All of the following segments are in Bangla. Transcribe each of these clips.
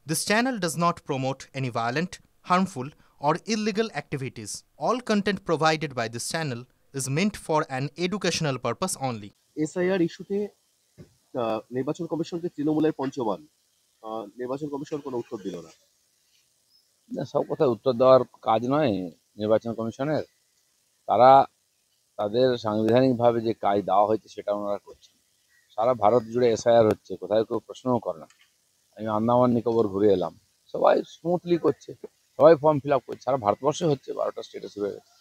This channel does not promote any violent, harmful, or illegal activities. All content provided by this channel is meant for an educational purpose only. SIR ইস্যুতে নির্বাচন কমিশনকে তৃণমূলের পঞ্চবান, নির্বাচন কমিশন কোনো উত্তর দিল না। না, সব কথা উত্তর দেওয়ার কাজ নয় নির্বাচন কমিশনের। তারা তাদের সাংবিধানিকভাবে যে কাজ দেওয়া হয়েছে সেটা ওনারা করছেন। সারা ভারত জুড়ে এসআইআর হচ্ছে, কোথায় কেউ প্রশ্নও করে না। আমি আন্দামান নিকোবর ঘুরে এলাম, সবাই স্মুথলি করছে, সবাই ফর্ম ফিল আপ করছে। সারা ভারতবর্ষে হচ্ছে, 12টা স্টেটে শুরু হয়ে গেছে,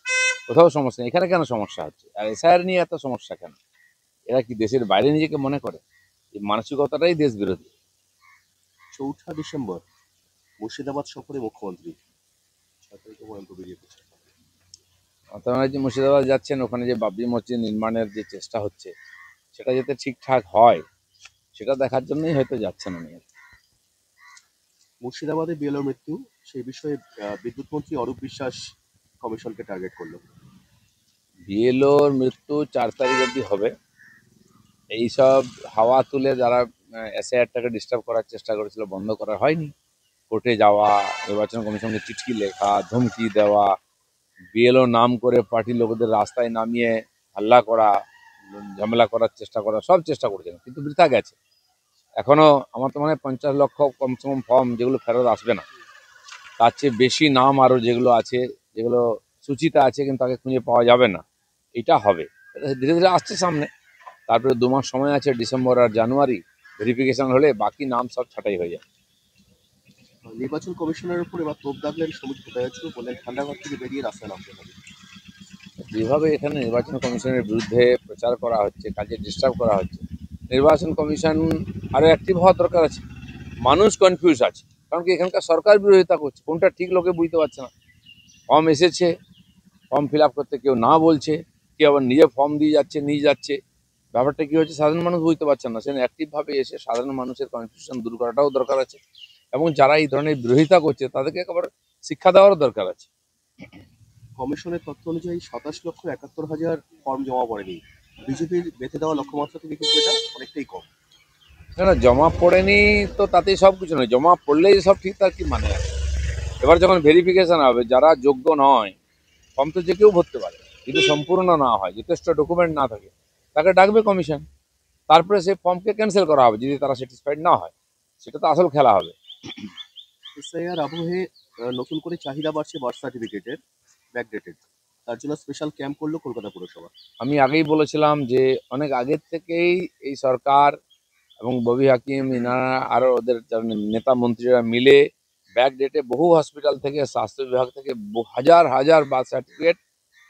কোথাও সমস্যা নেই। এখানে কেন সমস্যা হচ্ছে? আর এসআইআর নিয়ে এত সমস্যা কেন? এরা কি দেশের বাইরে নিজেকে মনে করে? এই মানসিকতাটাই দেশ বিরোধী। 4 ডিসেম্বর মুর্শিদাবাদ সফরে মুখ্যমন্ত্রী, 6 তারিখে পর্যন্ত বেরিয়ে পড়ছে। আপনারা যে মুর্শিদাবাদ যাচ্ছেন, ওখানে যে বাবরি মসজিদ নির্মাণের যে চেষ্টা হচ্ছে সেটা যাতে ঠিকঠাক হয় সেটা দেখার জন্যই হয়তো যাচ্ছেন উনি। মুর্শিদাবাদে বিএলওর মৃত্যু, সেই বিষয়ে বিদ্যুৎ মন্ত্রী অরূপ বিশ্বাস কমিশনকে টার্গেট করলো। বিএলওর মৃত্যু 4 তারিখ অবধি হবে। এইসব হাওয়া তুলে যারা এসআইআরটাকে ডিস্টার্ব করার চেষ্টা করেছিল, বন্ধ করা হয়নি। কোর্টে যাওয়া, নির্বাচন কমিশনকে চিঠি লেখা, ধমকি দেওয়া, বিএলও নাম করে পার্টির লোকদের রাস্তায় নামিয়ে হাল্লা করা, ঝামেলা করার চেষ্টা করা, সব চেষ্টা করেছেন, কিন্তু বৃথা গেছে। এখনো আমার তো মনে হয় 50 লক্ষ কমসে কম ফর্ম যেগুলো ফেরত আসবে না, তার চেয়ে বেশি নাম আরও যেগুলো আছে, যেগুলো সূচিতে আছে কিন্তু তাকে খুঁজে পাওয়া যাবে না, এটা হবে। এটা ধীরে ধীরে আসছে সামনে। তারপরে 2 মাস সময় আছে, ডিসেম্বর আর জানুয়ারি, ভেরিফিকেশন হলে বাকি নাম সব ছাঁটাই হয়ে যাবে। নির্বাচন কমিশনের উপর এবার তোপ দাগলেন সবুজ ভট্টাচার্য, বললেন ঠান্ডা ঘর থেকে বেরিয়ে রাস্তায় নামতে হবে। যেভাবে এখানে নির্বাচন কমিশনের বিরুদ্ধে প্রচার করা হচ্ছে, কাজে ডিস্টার্ব করা হচ্ছে, নির্বাচন কমিশন আরও অ্যাক্টিভ হওয়ার দরকার আছে। মানুষ কনফিউজ আছে, কারণ কি এখানকার সরকার বিরোধিতা করছে, কোনটা ঠিক লোকে বুঝতে পারছে না। ফর্ম এসেছে, ফর্ম ফিল আপ করতে কেউ না বলছে, কেউ আবার নিজে ফর্ম দিয়ে যাচ্ছে, নিয়ে যাচ্ছে। ব্যাপারটা কী হচ্ছে সাধারণ মানুষ বুঝতে পারছেন না। সেখানে অ্যাক্টিভভাবে এসে সাধারণ মানুষের কনফিউশন দূর করাটাও দরকার আছে, এবং যারা এই ধরনের বিরোধিতা করছে তাদেরকে একবার শিক্ষা দেওয়ারও দরকার আছে। কমিশনের তথ্য অনুযায়ী 27,71,000 ফর্ম জমা পড়েনি। বিজেপির বেঁধে দেওয়া লক্ষ্যমাত্রা থেকে কিন্তু এটা অনেকটাই কম। না না, জমা পড়েনি তো তাতেই সব কিছু নয়। জমা পড়লেই সব ঠিক, তার কি মানে আছে? এবার যখন ভেরিফিকেশন হবে, যারা যোগ্য নয়, ফর্ম তো যে কেউ ভরতে পারে, যদি সম্পূর্ণ না হয়, যথেষ্ট ডকুমেন্ট না থাকে, তাকে ডাকবে কমিশন। তারপরে সেই ফর্মকে ক্যান্সেল করা হবে যদি তারা স্যাটিসফাইড না হয়। সেটা তো আসল খেলা হবে। এসআইআর আবহে নতুন করে চাহিদা বাড়ছে বার্থ সার্টিফিকেটের, ব্যাকডেটেড। তার জন্য স্পেশাল ক্যাম্প করলো কলকাতা পুরসভা। আমি আগেই বলেছিলাম যে অনেক আগের থেকেই এই সরকার এবং ববি হাকিম, ইনারা আরও ওদের যারা নেতা মন্ত্রীরা মিলে ব্যাক ডেটে বহু হসপিটাল থেকে, স্বাস্থ্য বিভাগ থেকে হাজার হাজার বার্থ সার্টিফিকেট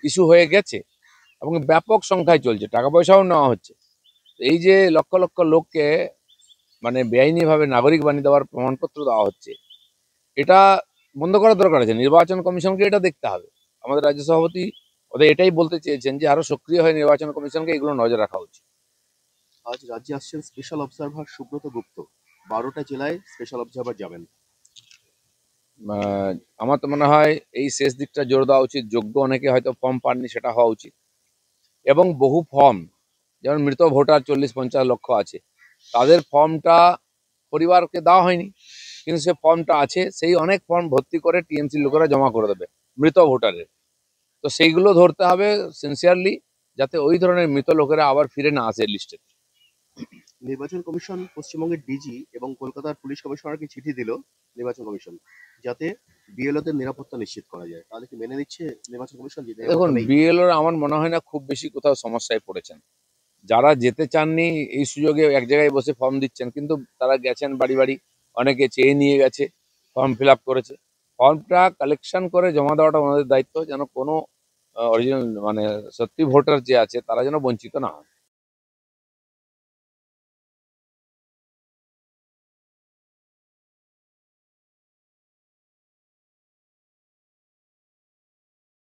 ইস্যু হয়ে গেছে, এবং ব্যাপক সংখ্যায় চলছে, টাকা পয়সাও নেওয়া হচ্ছে। এই যে লক্ষ লক্ষ লোককে মানে বেআইনিভাবে নাগরিক বানিয়ে দেওয়ার প্রমাণপত্র দেওয়া হচ্ছে, এটা বন্ধ করার দরকার আছে। নির্বাচন কমিশনকে এটা দেখতে হবে। আমাদের রাজ্য সভাপতি ওদের এটাই বলতে চেয়েছেন যে আরো সক্রিয় হয়ে নির্বাচন কমিশনকে এগুলো নজর রাখা উচিত। আজ রাজ্যে আসছেন স্পেশাল অবজারভার সুব্রত গুপ্ত। 12টা জেলায় স্পেশাল অবজারভার যাবেন। আহ, আমার তো মনে হয় এই শেষ দিকটা জোর দেওয়া উচিত। যোগ্য অনেকে হয়তো ফর্ম পাননি, সেটা হওয়া উচিত। এবং বহু ফর্ম, যেমন মৃত ভোটার 40-50 লক্ষ আছে, তাদের ফর্মটা পরিবারকে দেওয়া হয়নি, কিন্তু সে ফর্মটা আছে, সেই অনেক ফর্ম ভর্তি করে টিএমসি লোকেরা জমা করে দেবে মৃত ভোটারের। তো সেইগুলো ধরতে হবে সিনসিয়ারলি, যাতে ওই ধরনের মৃত লোকেরা আবার ফিরে না আসে লিস্টে। নির্বাচন কমিশন পশ্চিমবঙ্গের ডিজি এবং কলকাতার পুলিশ কমিশনারকে চিঠি দিল নির্বাচন কমিশন, যাতে বিএলওদের নিরাপত্তা নিশ্চিত করা যায়। তাহলে কি মেনে নিচ্ছে নির্বাচন কমিশন যে দেখুন, নিরাপত্তা নেই? বিএলওর আমার মনে হয় না খুব বেশি কোথাও সমস্যায় পড়েছেন। যারা যেতে চাননি এই সুযোগে এক জায়গায় বসে ফর্ম দিচ্ছেন, কিন্তু তারা গেছেন বাড়ি বাড়ি, অনেকে চেয়ে নিয়ে গেছে, ফর্ম ফিল আপ করেছে। ফর্মটা কালেকশন করে জমা দেওয়াটা ওনাদের দায়িত্ব, যেন কোনো অরিজিনাল মানে সত্যি ভোটার যে আছে তারা যেন বঞ্চিত না হয়।